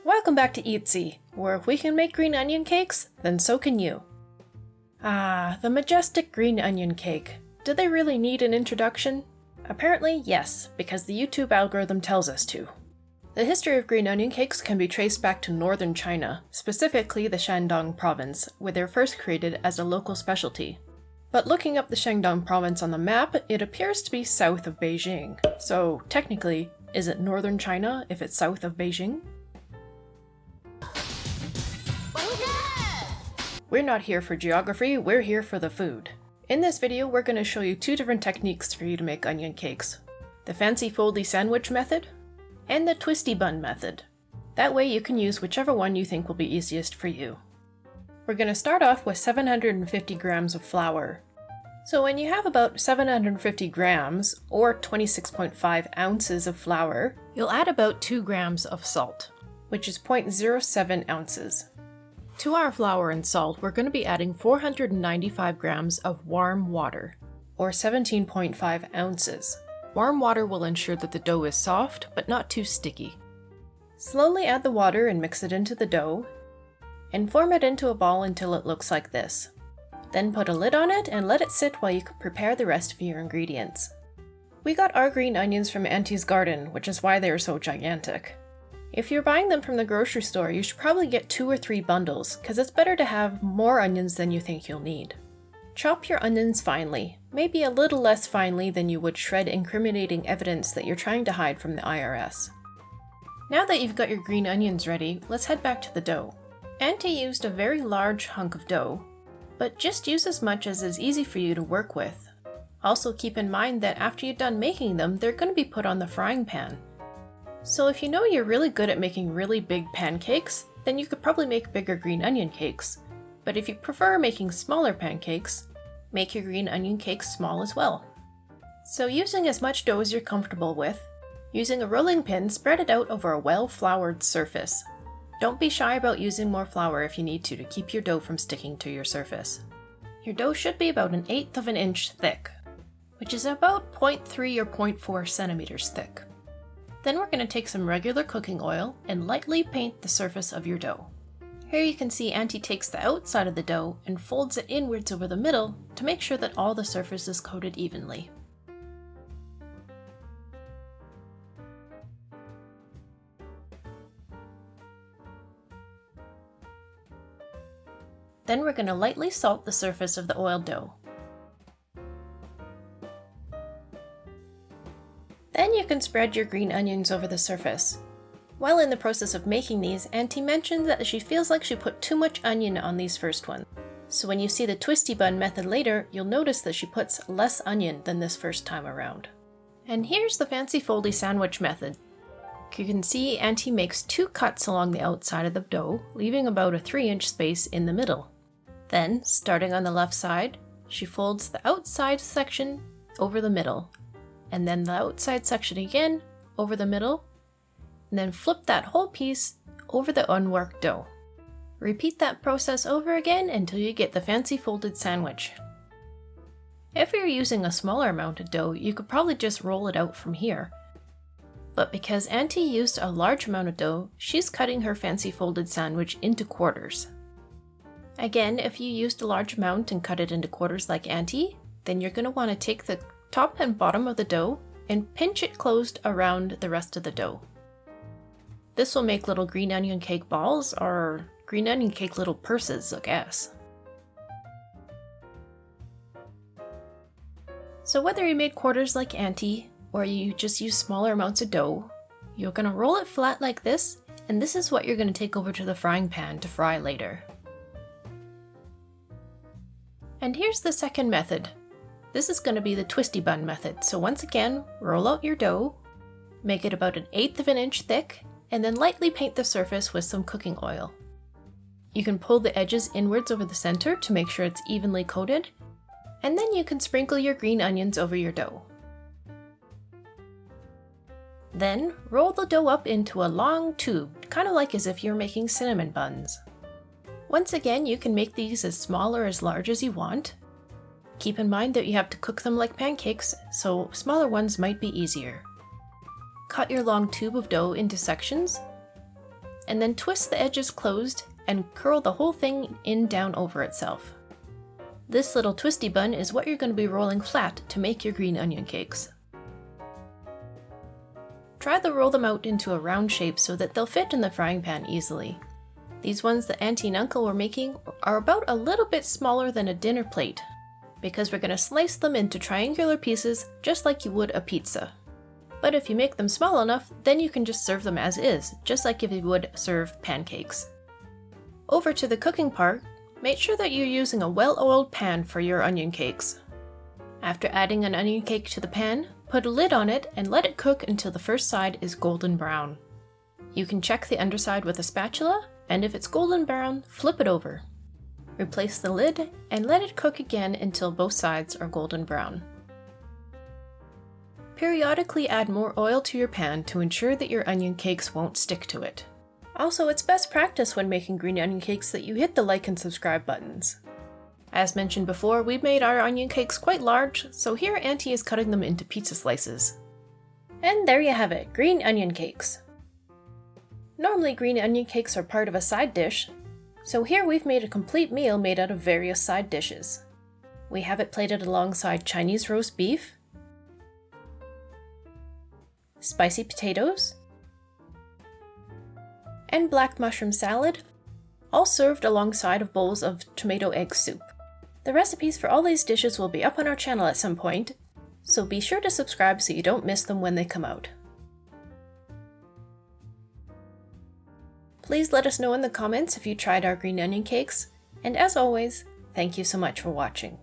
Welcome back to Eatsy, where if we can make green onion cakes, then so can you. Ah, the majestic green onion cake. Do they really need an introduction? Apparently, yes, because the YouTube algorithm tells us to. The history of green onion cakes can be traced back to northern China, specifically the Shandong province, where they were first created as a local specialty. But looking up the Shandong province on the map, it appears to be south of Beijing. So technically, is it northern China if it's south of Beijing? We're not here for geography, we're here for the food. In this video, we're going to show you two different techniques for you to make onion cakes. The fancy foldie sandwich method, and the twisty bun method. That way you can use whichever one you think will be easiest for you. We're going to start off with 750 grams of flour. So when you have about 750 grams, or 26.5 ounces of flour, you'll add about 2 grams of salt, which is 0.07 ounces. To our flour and salt, we're going to be adding 495 grams of warm water, or 17.5 ounces. Warm water will ensure that the dough is soft, but not too sticky. Slowly add the water and mix it into the dough, and form it into a ball until it looks like this. Then put a lid on it and let it sit while you prepare the rest of your ingredients. We got our green onions from Auntie's garden, which is why they are so gigantic. If you're buying them from the grocery store, you should probably get 2 or 3 bundles, because it's better to have more onions than you think you'll need. Chop your onions finely, maybe a little less finely than you would shred incriminating evidence that you're trying to hide from the IRS. Now that you've got your green onions ready, let's head back to the dough. Auntie used a very large hunk of dough, but just use as much as is easy for you to work with. Also keep in mind that after you're done making them, they're going to be put on the frying pan. So if you know you're really good at making really big pancakes, then you could probably make bigger green onion cakes. But if you prefer making smaller pancakes, make your green onion cakes small as well. So using as much dough as you're comfortable with, using a rolling pin, spread it out over a well-floured surface. Don't be shy about using more flour if you need to keep your dough from sticking to your surface. Your dough should be about 1/8 of an inch thick, which is about 0.3 or 0.4 centimeters thick. Then we're going to take some regular cooking oil and lightly paint the surface of your dough. Here you can see Auntie takes the outside of the dough and folds it inwards over the middle to make sure that all the surface is coated evenly. Then we're going to lightly salt the surface of the oiled dough. Then you can spread your green onions over the surface. While in the process of making these, Auntie mentioned that she feels like she put too much onion on these first ones. So when you see the twisty bun method later, you'll notice that she puts less onion than this first time around. And here's the fancy foldie sandwich method. You can see Auntie makes 2 cuts along the outside of the dough, leaving about a 3-inch space in the middle. Then, starting on the left side, she folds the outside section over the middle, and then the outside section again over the middle, and then flip that whole piece over the unworked dough. Repeat that process over again until you get the fancy folded sandwich. If you're using a smaller amount of dough, you could probably just roll it out from here. But because Auntie used a large amount of dough, she's cutting her fancy folded sandwich into quarters. Again, if you used a large amount and cut it into quarters like Auntie, then you're going to want to take the top and bottom of the dough and pinch it closed around the rest of the dough. This will make little green onion cake balls, or green onion cake little purses, I guess. So whether you made quarters like Auntie, or you just use smaller amounts of dough, you're going to roll it flat like this, and this is what you're going to take over to the frying pan to fry later. And here's the second method. This is going to be the twisty bun method. So once again, roll out your dough, make it about 1/8 of an inch thick, and then lightly paint the surface with some cooking oil. You can pull the edges inwards over the center to make sure it's evenly coated, and then you can sprinkle your green onions over your dough. Then roll the dough up into a long tube, kind of like as if you're making cinnamon buns. Once again, you can make these as small or as large as you want. Keep in mind that you have to cook them like pancakes, so smaller ones might be easier. Cut your long tube of dough into sections, and then twist the edges closed and curl the whole thing in down over itself. This little twisty bun is what you're going to be rolling flat to make your green onion cakes. Try to roll them out into a round shape so that they'll fit in the frying pan easily. These ones that Auntie and Uncle were making are about a little bit smaller than a dinner plate, because we're going to slice them into triangular pieces just like you would a pizza. But if you make them small enough, then you can just serve them as is, just like if you would serve pancakes. Over to the cooking part, make sure that you're using a well-oiled pan for your onion cakes. After adding an onion cake to the pan, put a lid on it and let it cook until the first side is golden brown. You can check the underside with a spatula, and if it's golden brown, flip it over. Replace the lid and let it cook again until both sides are golden brown. Periodically add more oil to your pan to ensure that your onion cakes won't stick to it. Also, it's best practice when making green onion cakes that you hit the like and subscribe buttons. As mentioned before, we've made our onion cakes quite large, so here Auntie is cutting them into pizza slices. And there you have it, green onion cakes. Normally green onion cakes are part of a side dish, so here we've made a complete meal made out of various side dishes. We have it plated alongside Chinese roast beef, spicy potatoes, and black mushroom salad, all served alongside of bowls of tomato egg soup. The recipes for all these dishes will be up on our channel at some point, so be sure to subscribe so you don't miss them when they come out. Please let us know in the comments if you tried our green onion cakes, and as always, thank you so much for watching.